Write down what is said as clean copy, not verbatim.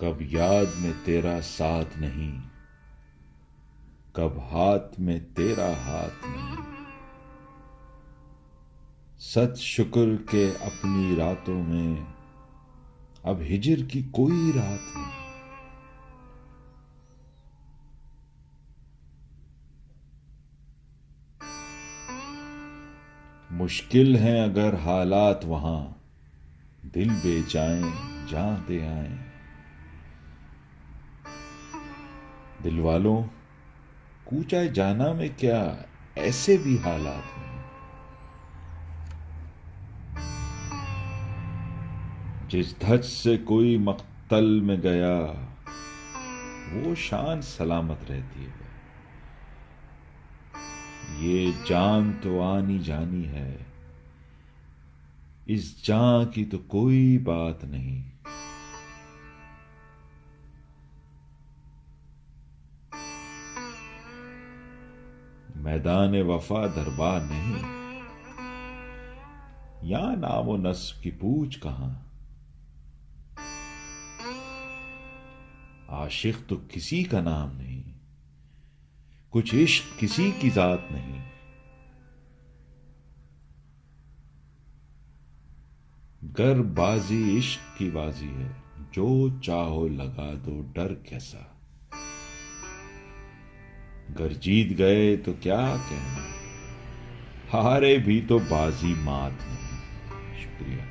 کب یاد میں تیرا ساتھ نہیں، کب ہاتھ میں تیرا ہاتھ نہیں، ست شکر کہ اپنی راتوں میں اب ہجر کی کوئی رات نہیں۔ مشکل ہیں اگر حالات وہاں، دل بے جائیں جاں دے آئیں۔ دل والوں کوچہ جانا میں کیا ایسے بھی حالات ہیں؟ جس دھج سے کوئی مقتل میں گیا، وہ شان سلامت رہتی ہے۔ یہ جان تو آنی جانی ہے، اس جان کی تو کوئی بات نہیں۔ میدان وفا دربار نہیں، یہاں نام و نسب کی پوچھ کہاں۔ عاشق تو کسی کا نام نہیں، کچھ عشق کسی کی ذات نہیں۔ گر بازی عشق کی بازی ہے، جو چاہو لگا دو ڈر کیسا۔ گر جیت گئے تو کیا کہنا، ہارے بھی تو بازی مات نہیں۔ شکریہ۔